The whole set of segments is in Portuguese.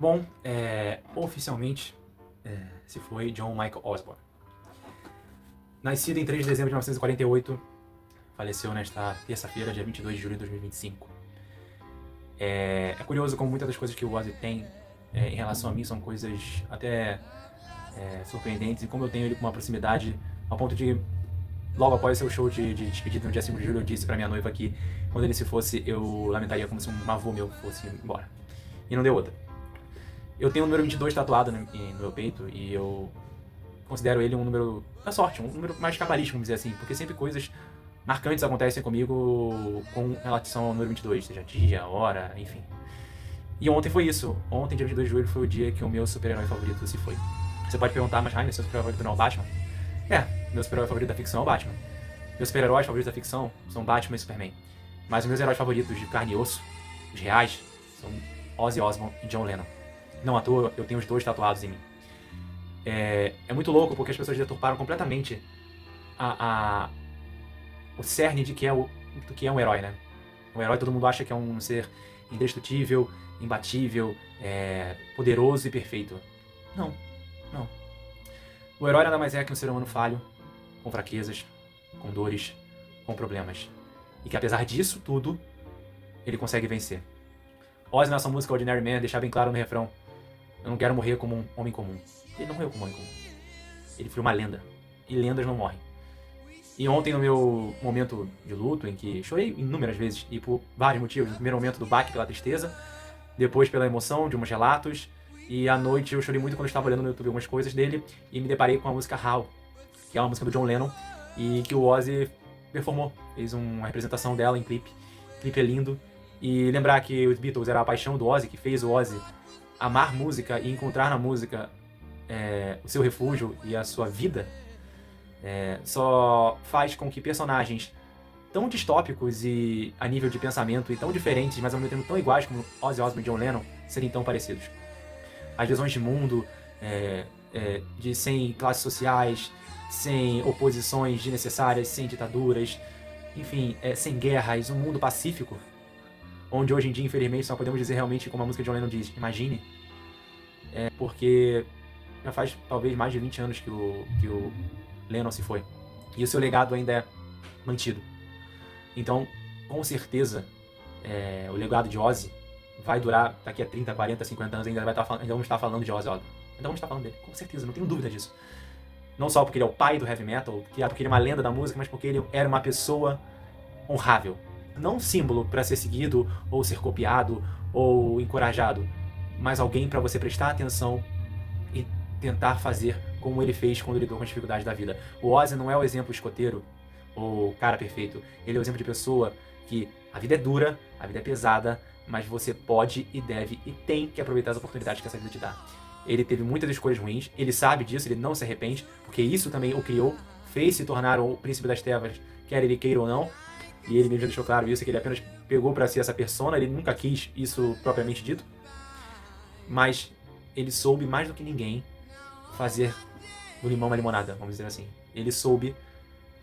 Bom, oficialmente se foi John Michael Osborne. Nascido em 3 de dezembro de 1948, faleceu nesta terça-feira, dia 22 de julho de 2025. É curioso como muitas das coisas que o Ozzy tem em relação a mim são coisas até surpreendentes, e como eu tenho ele com uma proximidade ao ponto de, logo após seu show de despedida no dia 5 de julho, eu disse pra minha noiva que quando ele se fosse, eu lamentaria como se um avô meu fosse embora. E não deu outra. Eu tenho o número 22 tatuado no meu peito e eu considero ele um número da sorte, um número mais cabalístico, vamos dizer assim, porque sempre coisas marcantes acontecem comigo com relação ao número 22, seja dia, hora, enfim. E ontem foi isso. Ontem, dia 22 de julho, foi o dia que o meu super-herói favorito se foi. Você pode perguntar, mas Rainer, seu super-herói favorito não é o Batman? Meu super-herói favorito da ficção é o Batman. Meus super-heróis favoritos da ficção são Batman e Superman. Mas os meus heróis favoritos de carne e osso, os reais, são Ozzy Osbourne e John Lennon. Não à toa, eu tenho os dois tatuados em mim. É muito louco porque as pessoas deturparam completamente o cerne do que é um herói, né? Um herói todo mundo acha que é um ser indestrutível, imbatível, poderoso e perfeito. Não, não. O herói nada mais é que um ser humano falho, com fraquezas, com dores, com problemas. E que apesar disso tudo, ele consegue vencer. Ozzy, na sua música Ordinary Man, deixa bem claro no refrão: eu não quero morrer como um homem comum. Ele não morreu como um homem comum. Ele foi uma lenda. E lendas não morrem. E ontem, no meu momento de luto, em que chorei inúmeras vezes, e por vários motivos, no primeiro momento do baque pela tristeza, depois pela emoção de uns relatos, e à noite eu chorei muito quando eu estava olhando no YouTube algumas coisas dele, e me deparei com a música How, que é uma música do John Lennon, e que o Ozzy performou, fez uma representação dela em clipe. O clipe é lindo, e lembrar que os Beatles era a paixão do Ozzy, que fez o Ozzy amar música e encontrar na música o seu refúgio e a sua vida, só faz com que personagens tão distópicos e a nível de pensamento e tão diferentes, mas ao mesmo tempo tão iguais como Ozzy Osbourne e John Lennon, serem tão parecidos. As visões de mundo, sem classes sociais, sem oposições desnecessárias, sem ditaduras, enfim, sem guerras, um mundo pacífico, onde hoje em dia, infelizmente, só podemos dizer realmente como a música de John Lennon diz: imagine, porque já faz talvez mais de 20 anos que o Lennon se foi. E o seu legado ainda é mantido. Então, com certeza, o legado de Ozzy vai durar daqui a 30, 40, 50 anos, ainda vamos estar falando de Ozzy Osbourne. Ainda vamos estar falando dele, com certeza, não tenho dúvida disso. Não só porque ele é o pai do heavy metal, porque ele é uma lenda da música, mas porque ele era uma pessoa honrável. Não um símbolo para ser seguido, ou ser copiado, ou encorajado, mas alguém para você prestar atenção e tentar fazer como ele fez quando lidou com as dificuldades da vida. O Ozzy não é o exemplo escoteiro, ou cara perfeito. Ele é o exemplo de pessoa que a vida é dura, a vida é pesada, mas você pode e deve e tem que aproveitar as oportunidades que essa vida te dá. Ele teve muitas escolhas ruins, ele sabe disso, ele não se arrepende, porque isso também o criou, fez se tornar o príncipe das trevas, quer ele queira ou não, e ele mesmo já deixou claro isso, que ele apenas pegou pra si essa persona, ele nunca quis isso propriamente dito, mas ele soube mais do que ninguém fazer do limão uma limonada, vamos dizer assim. Ele soube,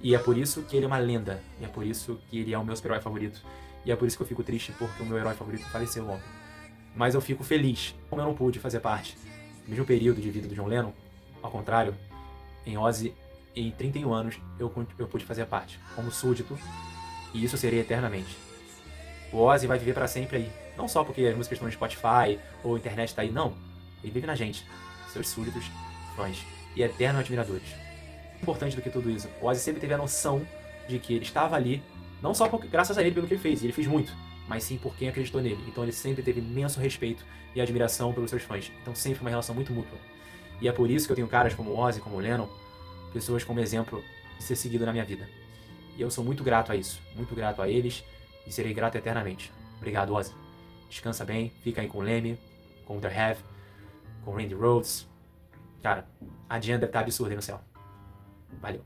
e é por isso que ele é uma lenda, e é por isso que ele é o meu super-herói favorito, e é por isso que eu fico triste porque o meu herói favorito faleceu ontem. Mas eu fico feliz, como eu não pude fazer parte do mesmo período de vida do John Lennon, ao contrário, em Ozzy, em 31 anos, eu pude fazer parte, como súdito, e isso seria eternamente. O Ozzy vai viver para sempre aí, não só porque as músicas estão no Spotify, ou a internet está aí, não. Ele vive na gente, seus súditos, fãs e eternos admiradores. Importante do que tudo isso, o Ozzy sempre teve a noção de que ele estava ali, não só graças a ele pelo que ele fez, e ele fez muito, mas sim por quem acreditou nele. Então ele sempre teve imenso respeito e admiração pelos seus fãs. Então sempre uma relação muito mútua. E é por isso que eu tenho caras como o Ozzy, como o Lennon, pessoas como exemplo de ser seguido na minha vida. E eu sou muito grato a isso, muito grato a eles, e serei grato eternamente. Obrigado, Ozzy. Descansa bem, fica aí com o Lemmy, com o The Have, com o Randy Rhoads. Cara, a Diana deve estar absurda aí no céu. Valeu.